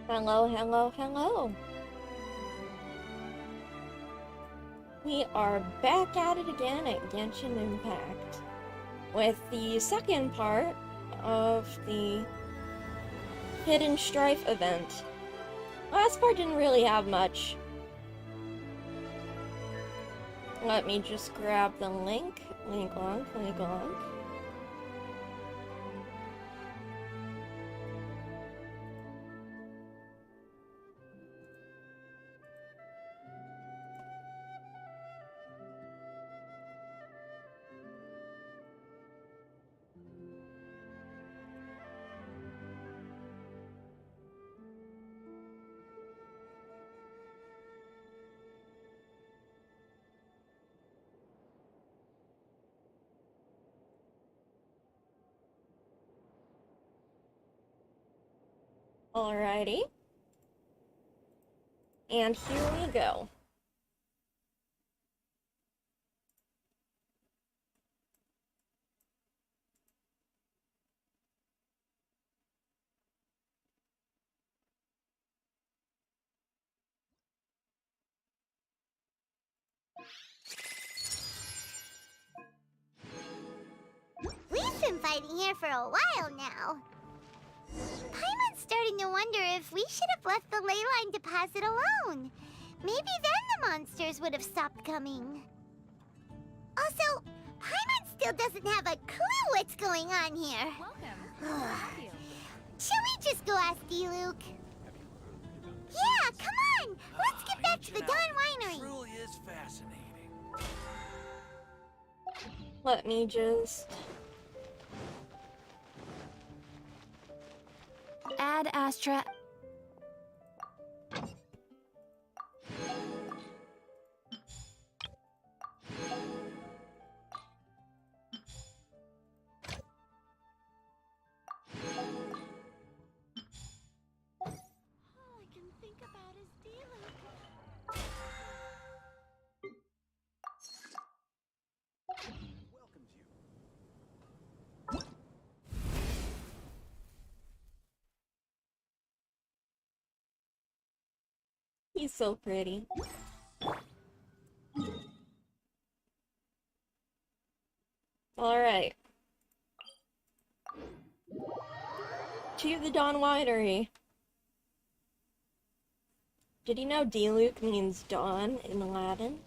Hello, hello, hello. We are back at it again at Genshin Impact with the second part of the Hidden Strife event. Last part didn't really have much. Let me just grab the link. Link on. Alrighty. And here we go. We've been fighting here for a while now. Paimon's starting to wonder if we should have left the ley line deposit alone. Maybe then the monsters would have stopped coming. Also, Paimon still doesn't have a clue what's going on here. Welcome. Shall we just go ask D-Luke? Yeah, come on! Let's get back to the Dawn Winery. Truly is fascinating. Let me just... Add Astra. All I can think about is D-Luke. Welcomes you. He's so pretty. Alright. To the Dawn Winery. Did you know D-Luke means dawn in Latin?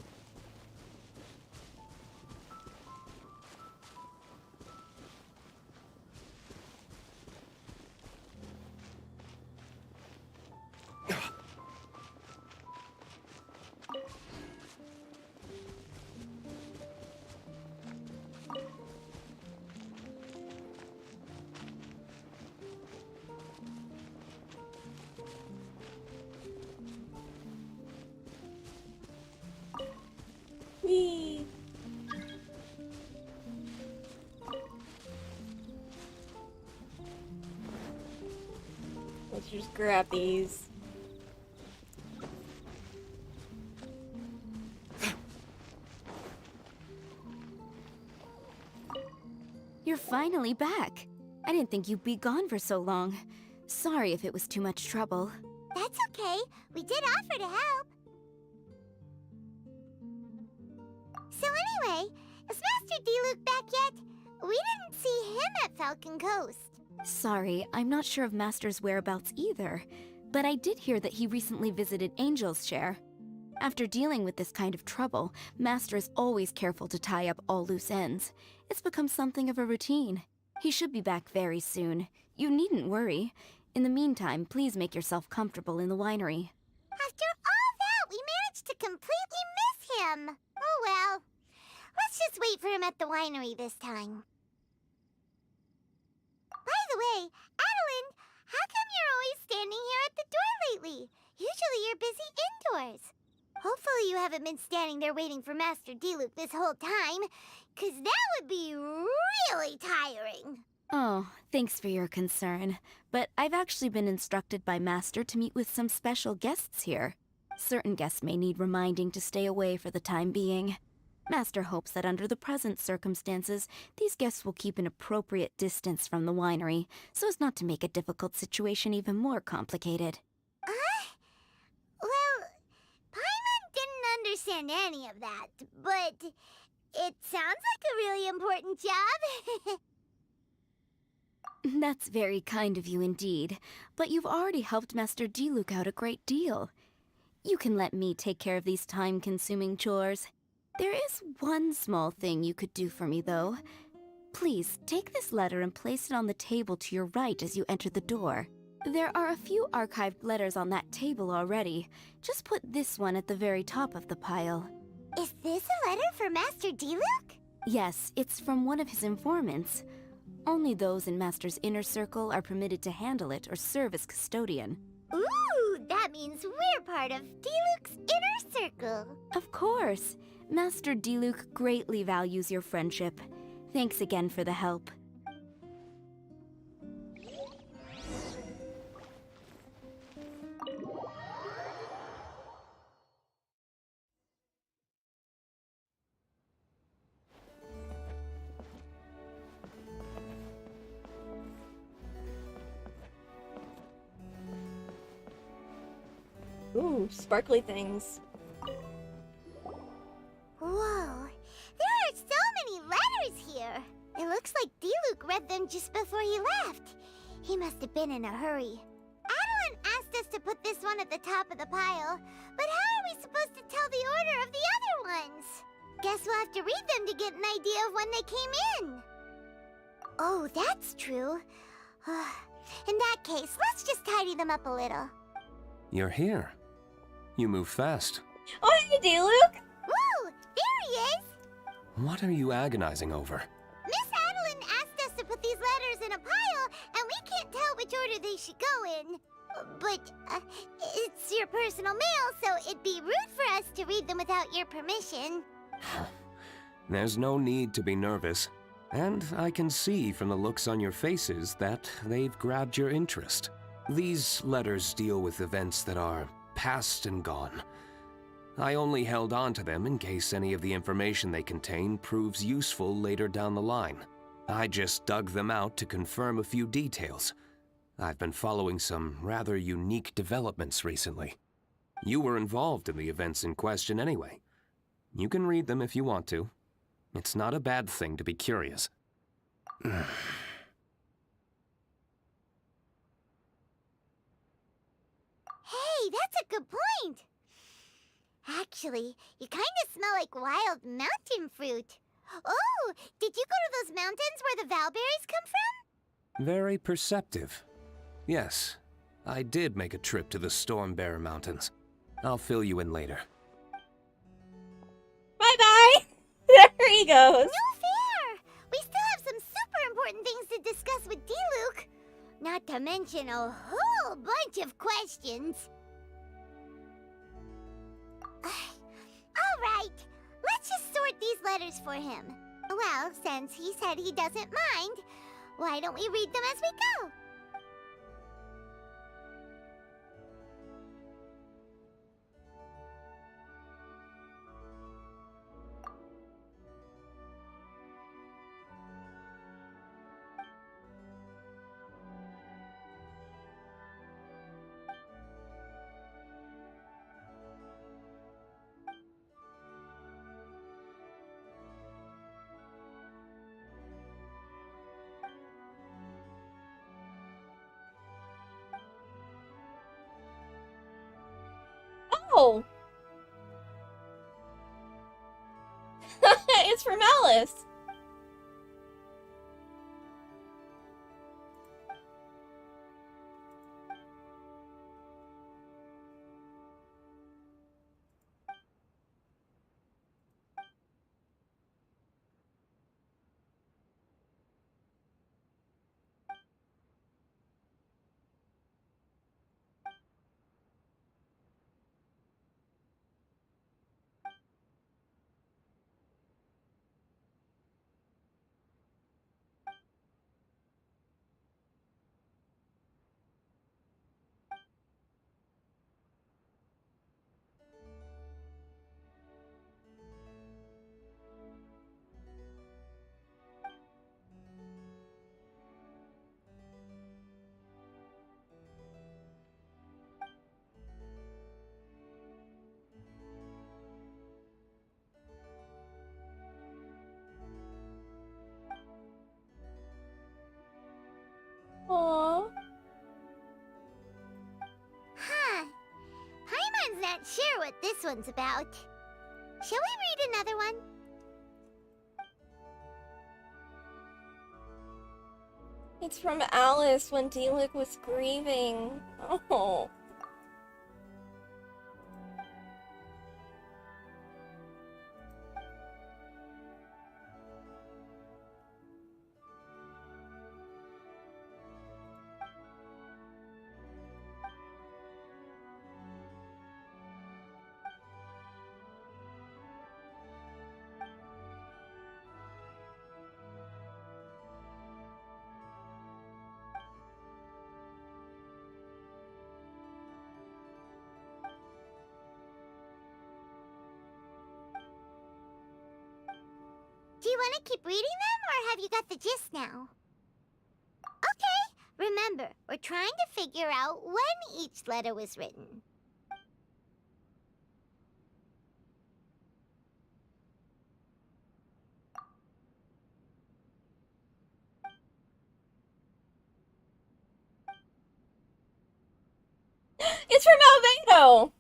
Whee! Let's just grab these. You're finally back. I didn't think you'd be gone for so long. Sorry if it was too much trouble. That's okay. We did offer to help. So anyway, is Master D-Luke back yet? We didn't see him at Falcon Coast. Sorry, I'm not sure of Master's whereabouts either, but I did hear that he recently visited Angel's Share. After dealing with this kind of trouble, Master is always careful to tie up all loose ends. It's become something of a routine. He should be back very soon. You needn't worry. In the meantime, please make yourself comfortable in the winery. After all that, we managed to completely miss him. Oh well. Let's just wait for him at the winery this time. By the way, Adeline, how come you're always standing here at the door lately? Usually you're busy indoors. Hopefully you haven't been standing there waiting for Master D-Luke this whole time, 'cause that would be really tiring. Oh, thanks for your concern. But I've actually been instructed by Master to meet with some special guests here. Certain guests may need reminding to stay away for the time being. Master hopes that under the present circumstances, these guests will keep an appropriate distance from the winery, so as not to make a difficult situation even more complicated. understand any of that, but it sounds like a really important job. That's very kind of you indeed, but you've already helped Master Diluc out a great deal. You can let me take care of these time-consuming chores. There is one small thing you could do for me, though. Please, take this letter and place it on the table to your right as you enter the door. There are a few archived letters on that table already. Just put this one at the very top of the pile. Is this a letter for Master Diluc? Yes, it's from one of his informants. Only those in Master's inner circle are permitted to handle it or serve as custodian. Ooh, that means we're part of Diluc's inner circle. Of course. Master Diluc greatly values your friendship. Thanks again for the help. Ooh, sparkly things. Whoa, there are so many letters here. It looks like Diluc read them just before he left. He must have been in a hurry. Adeline asked us to put this one at the top of the pile, but how are we supposed to tell the order of the other ones? Guess we'll have to read them to get an idea of when they came in. Oh, that's true. In that case, let's just tidy them up a little. You're here. You move fast. Oh, hey, Diluc! Woo! There he is! What are you agonizing over? Miss Adeline asked us to put these letters in a pile, and we can't tell which order they should go in. But, it's your personal mail, so it'd be rude for us to read them without your permission. There's no need to be nervous. And I can see from the looks on your faces that they've grabbed your interest. These letters deal with events that are past and gone. I only held on to them in case any of the information they contain proves useful later down the line. I just dug them out to confirm a few details. I've been following some rather unique developments recently. You were involved in the events in question anyway. You can read them if you want to. It's not a bad thing to be curious. Hey, that's a good point. Actually, you kind of smell like wild mountain fruit. Oh, did you go to those mountains where the Valberries come from? Very perceptive. Yes, I did make a trip to the Stormbearer Mountains. I'll fill you in later. Bye-bye! There he goes! No fair! We still have some super important things to discuss with Diluc. Not to mention a whole bunch of questions. Alright, let's just sort these letters for him. Well, since he said he doesn't mind, why don't we read them as we go? Oh! It's from Alice! what this one's about. Shall we read another one? It's from Alice when Diluc was grieving. Oh. Do you want to keep reading them, or have you got the gist now? Okay, remember, we're trying to figure out when each letter was written. It's from Albedo!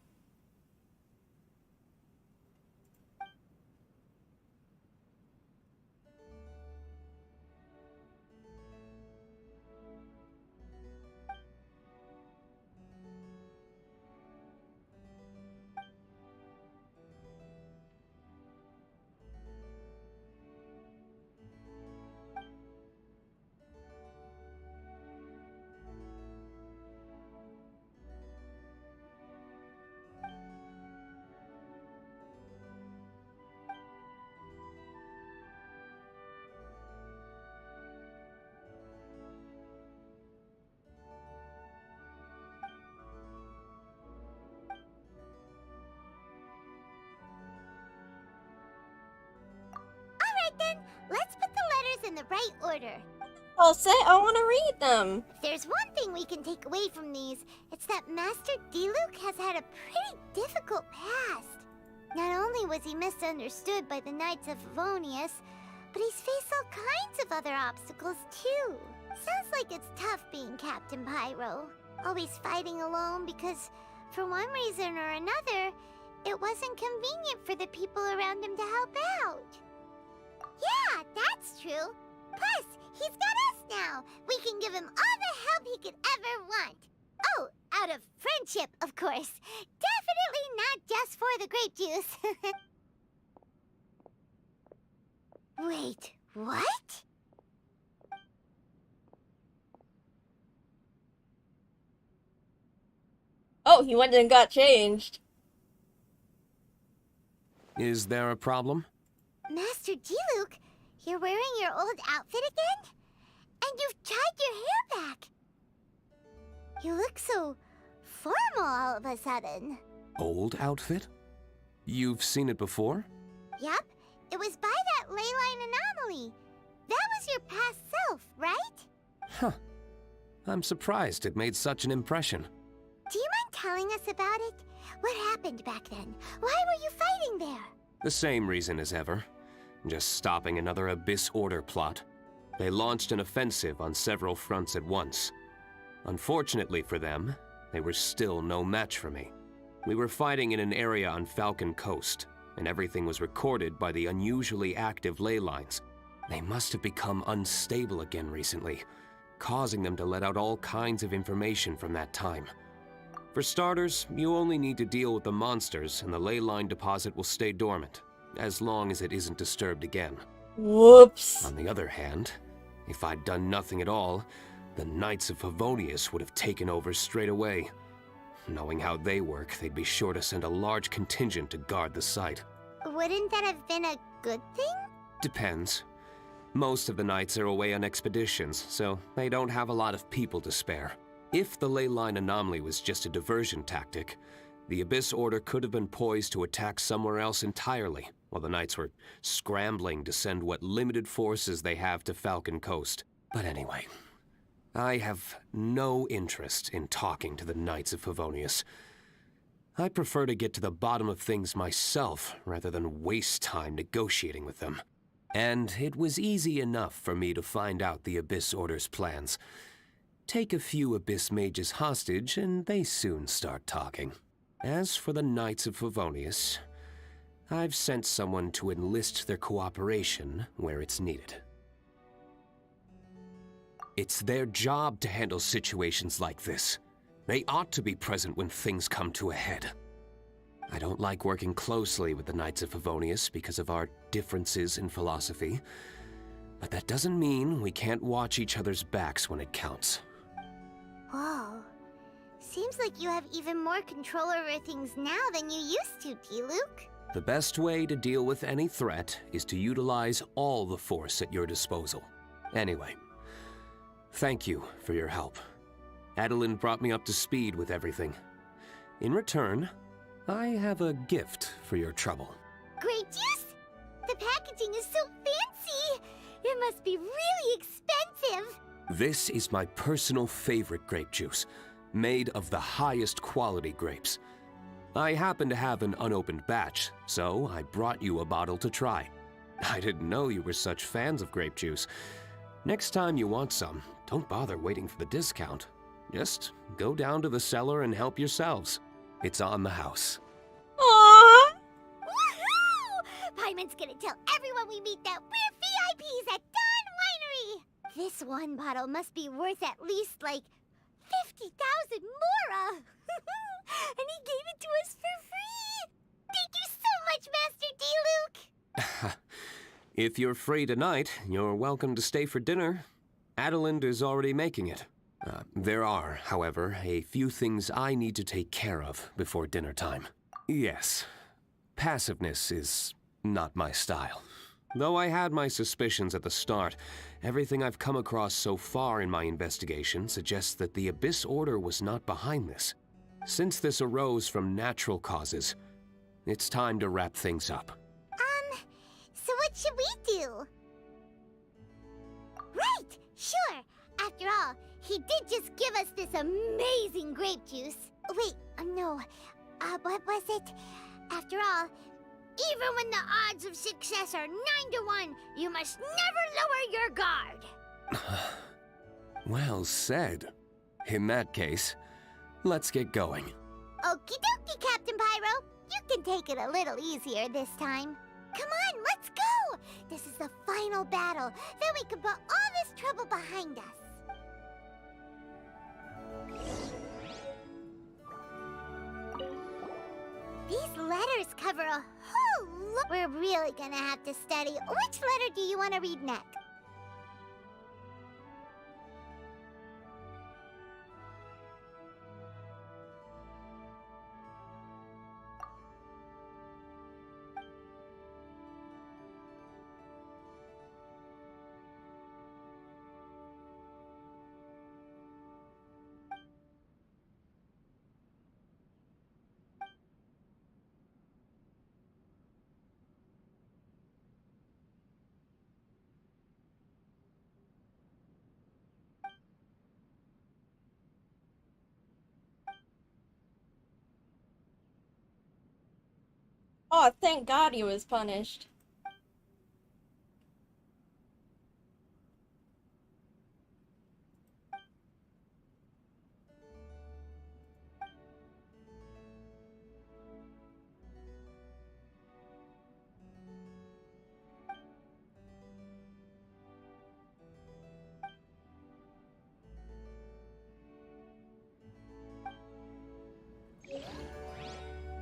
Then, let's put the letters in the right order. I'll say I want to read them. If there's one thing we can take away from these, it's that Master Diluc has had a pretty difficult past. Not only was he misunderstood by the Knights of Favonius, but he's faced all kinds of other obstacles too. Sounds like it's tough being Captain Pyro. Always fighting alone because, for one reason or another, it wasn't convenient for the people around him to help out. Yeah, that's true. Plus, he's got us now. We can give him all the help he could ever want. Oh, out of friendship, of course. Definitely not just for the grape juice. Wait, what? Oh, he went and got changed. Is there a problem? Master Diluc, you're wearing your old outfit again? And you've tied your hair back. You look so formal all of a sudden. Old outfit? You've seen it before? Yup, it was by that ley line anomaly. That was your past self, right? Huh. I'm surprised it made such an impression. Do you mind telling us about it? What happened back then? Why were you fighting there? The same reason as ever. Just stopping another Abyss Order plot. They launched an offensive on several fronts at once. Unfortunately for them, they were still no match for me. We were fighting in an area on Falcon Coast, and everything was recorded by the unusually active ley lines. They must have become unstable again recently, causing them to let out all kinds of information from that time. For starters, you only need to deal with the monsters and the ley line deposit will stay dormant, as long as it isn't disturbed again. Whoops. On the other hand, if I'd done nothing at all, the Knights of Favonius would have taken over straight away. Knowing how they work, they'd be sure to send a large contingent to guard the site. Wouldn't that have been a good thing? Depends. Most of the Knights are away on expeditions, so they don't have a lot of people to spare. If the ley line anomaly was just a diversion tactic, the Abyss Order could have been poised to attack somewhere else entirely, while the Knights were scrambling to send what limited forces they have to Falcon Coast. But anyway, I have no interest in talking to the Knights of Favonius. I prefer to get to the bottom of things myself, rather than waste time negotiating with them. And it was easy enough for me to find out the Abyss Order's plans. Take a few Abyss Mages hostage, and they soon start talking. As for the Knights of Favonius, I've sent someone to enlist their cooperation where it's needed. It's their job to handle situations like this. They ought to be present when things come to a head. I don't like working closely with the Knights of Favonius because of our differences in philosophy, but that doesn't mean we can't watch each other's backs when it counts. Whoa. Seems like you have even more control over things now than you used to, T-Luke. The best way to deal with any threat is to utilize all the force at your disposal. Anyway, thank you for your help. Adeline brought me up to speed with everything. In return, I have a gift for your trouble. Grape juice? The packaging is so fancy! It must be really expensive! This is my personal favorite grape juice, made of the highest quality grapes. I happen to have an unopened batch, so I brought you a bottle to try. I didn't know you were such fans of grape juice. Next time you want some, don't bother waiting for the discount. Just go down to the cellar and help yourselves. It's on the house. Aww! Woohoo! Paimon's gonna tell everyone we meet that we're VIPs at Dawn Winery! This one bottle must be worth at least, like, 50,000 mora! And he gave it to us for free! Thank you so much, Master D. Luke! If you're free tonight, you're welcome to stay for dinner. Adeline is already making it. There are, however, a few things I need to take care of before dinner time. Yes, passiveness is not my style. Though I had my suspicions at the start, everything I've come across so far in my investigation suggests that the Abyss Order was not behind this. Since this arose from natural causes, it's time to wrap things up. So what should we do? Right! Sure! After all, he did just give us this amazing grape juice. Wait, no. What was it? After all, even when the odds of success are 9 to 1, you must never lower your guard. Well said. In that case, let's get going. Okie dokie, Captain Pyro. You can take it a little easier this time. Come on, let's go! This is the final battle. Then we can put all this trouble behind us. These letters cover a whole lot. We're really gonna have to study. Which letter do you want to read next? Oh, thank God he was punished.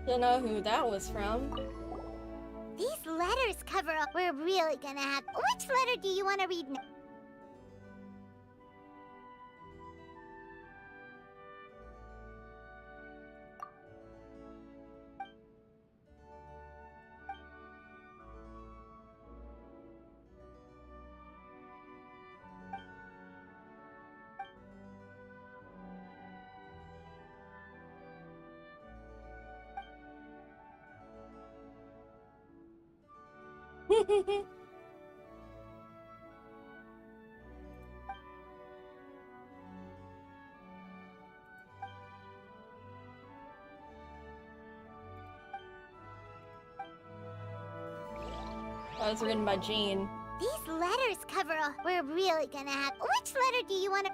Don't know who that was from. These letters cover up. We're really gonna have. Which letter do you want to read next? That was written by Jean. These letters cover a. We're really gonna have. Which letter do you want to?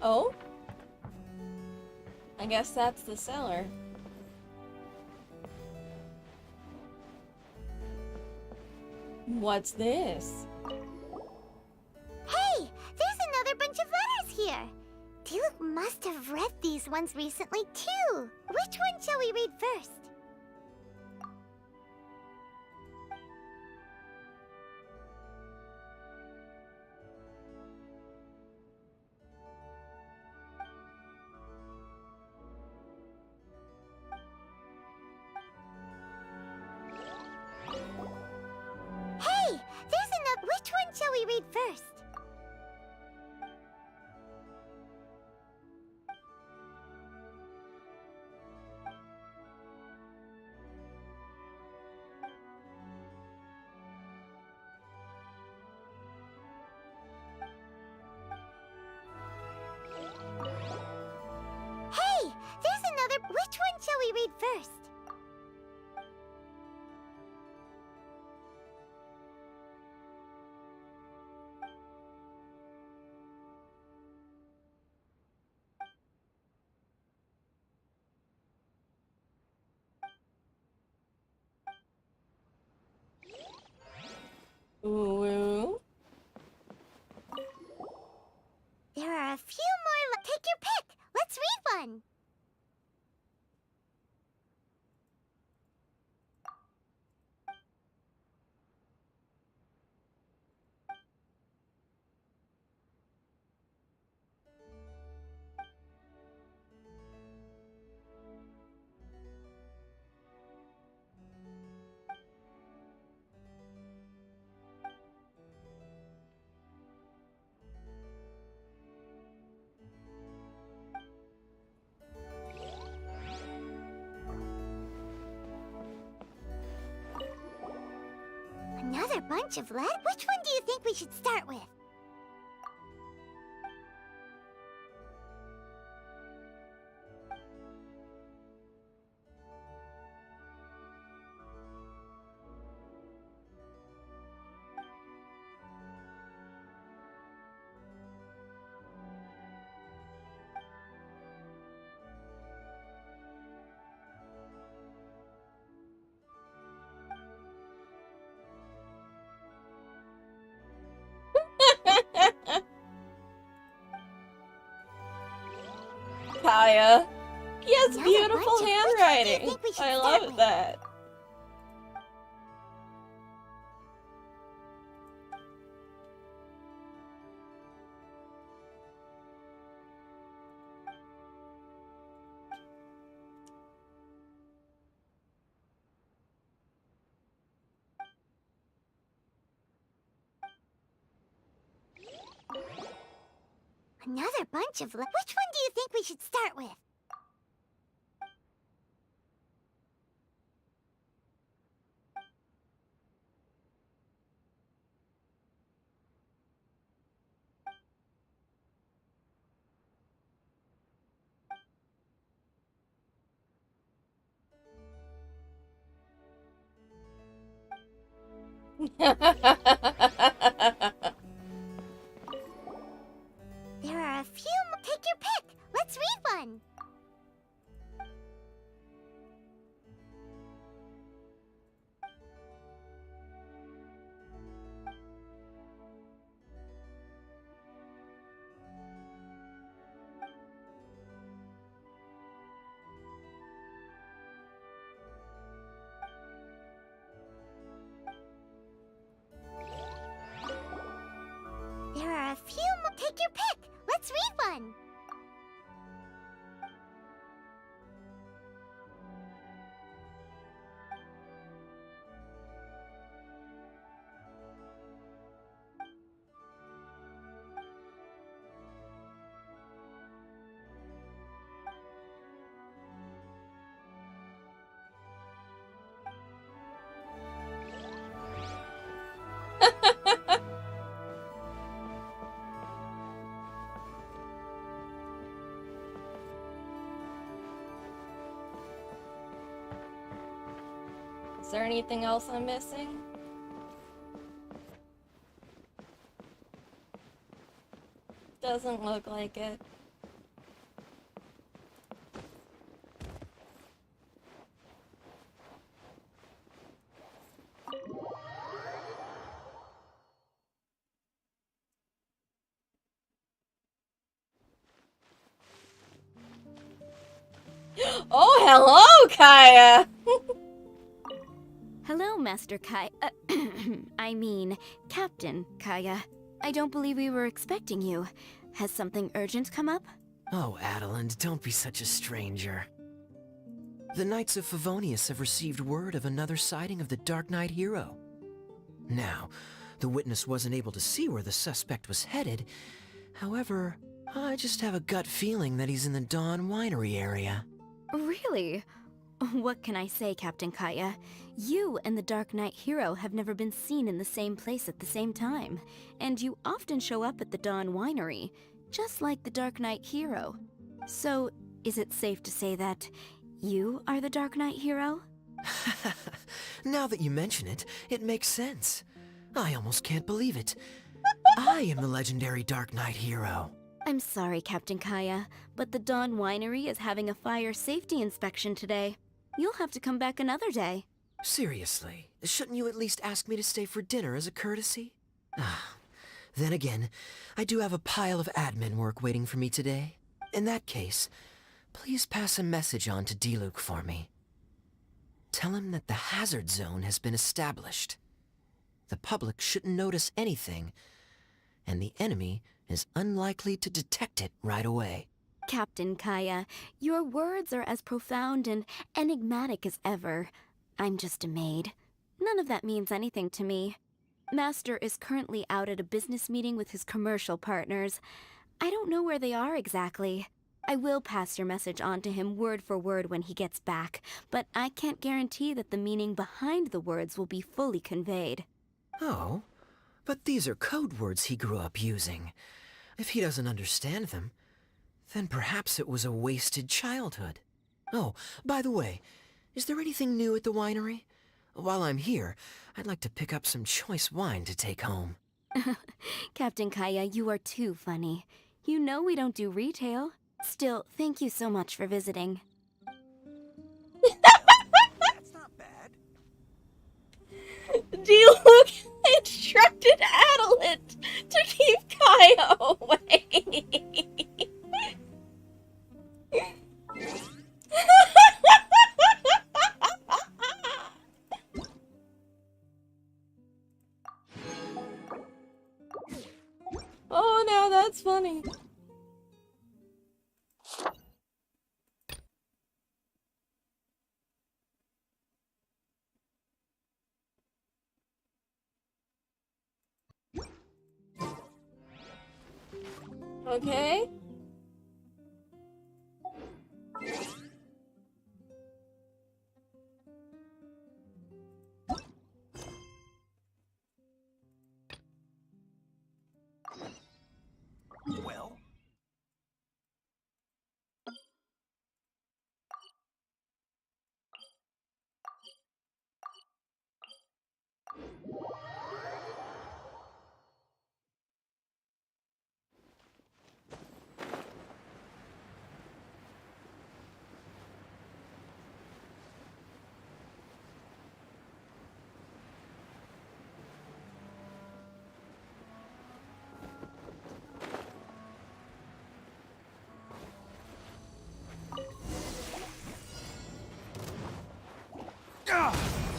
Oh? I guess that's the cellar. What's this? Hey! There's another bunch of letters here! Diluc must have read these ones recently, too! Which one shall we read first? Hey! There's another. Which one shall we read first? Hey! There's another. Which one shall we read first? Ooh. There are a few more. Take your pick. Let's read one. Another bunch of lead? Which one do you think we should start with? Kaya. He has Another beautiful bunch of- which one do you handwriting. think we should I start love with? that. Another bunch of lead? Which one do you think we should start with? There are a few more. Take your pick. Let's read one. There are a few more. Take your pick. Let's read one. Is there anything else I'm missing? Doesn't look like it. hello, Kaya! Hello, Master Kai. I mean, Captain Kaya. I don't believe we were expecting you. Has something urgent come up? Oh, Adeland, don't be such a stranger. The Knights of Favonius have received word of another sighting of the Dark Knight hero. Now, the witness wasn't able to see where the suspect was headed. However, I just have a gut feeling that he's in the Dawn Winery area. Really? What can I say, Captain Kaya? You and the Dark Knight hero have never been seen in the same place at the same time, and you often show up at the Dawn Winery, just like the Dark Knight hero. So, is it safe to say that you are the Dark Knight hero? Now that you mention it, it makes sense. I almost can't believe it. I am the legendary Dark Knight hero. I'm sorry, Captain Kaya, but the Dawn Winery is having a fire safety inspection today. You'll have to come back another day. Seriously, shouldn't you at least ask me to stay for dinner as a courtesy? Then again, I do have a pile of admin work waiting for me today. In that case, please pass a message on to Diluc for me. Tell him that the hazard zone has been established. The public shouldn't notice anything, and the enemy is unlikely to detect it right away. Captain Kaya, your words are as profound and enigmatic as ever. I'm just a maid. None of that means anything to me. Master is currently out at a business meeting with his commercial partners. I don't know where they are exactly. I will pass your message on to him word for word when he gets back, but I can't guarantee that the meaning behind the words will be fully conveyed. Oh, but these are code words he grew up using. If he doesn't understand them, then perhaps it was a wasted childhood. Oh, by the way, is there anything new at the winery? While I'm here, I'd like to pick up some choice wine to take home. Captain Kaya, you are too funny. You know we don't do retail. Still, thank you so much for visiting. That's not bad. Diluc instructed Adelant to keep Kaya away. Oh, now that's funny. Okay. Well,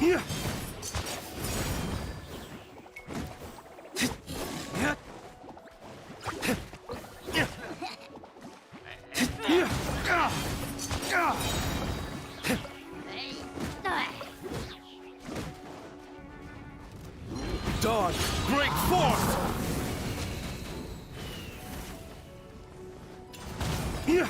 yeah. Dawn, break forth! Yeah.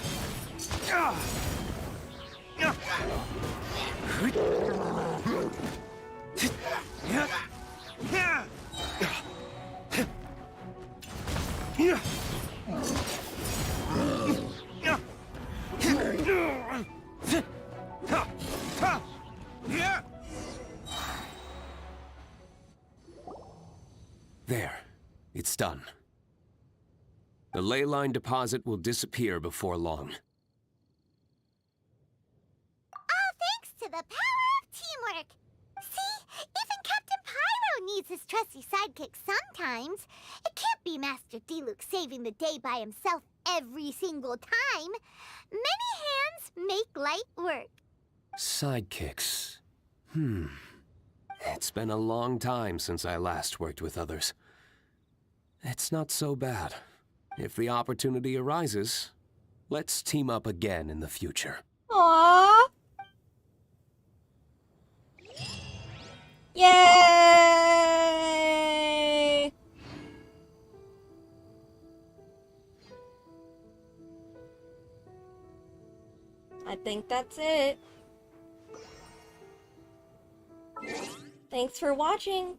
There. It's done. The ley line deposit will disappear before long. All thanks to the power of teamwork. See, even Captain Pyro needs his trusty sidekick sometimes. It can't be Master Diluc saving the day by himself every single time. Many hands make light work. Sidekicks. It's been a long time since I last worked with others. It's not so bad. If the opportunity arises, let's team up again in the future. Aww. Yay! I think that's it. Thanks for watching.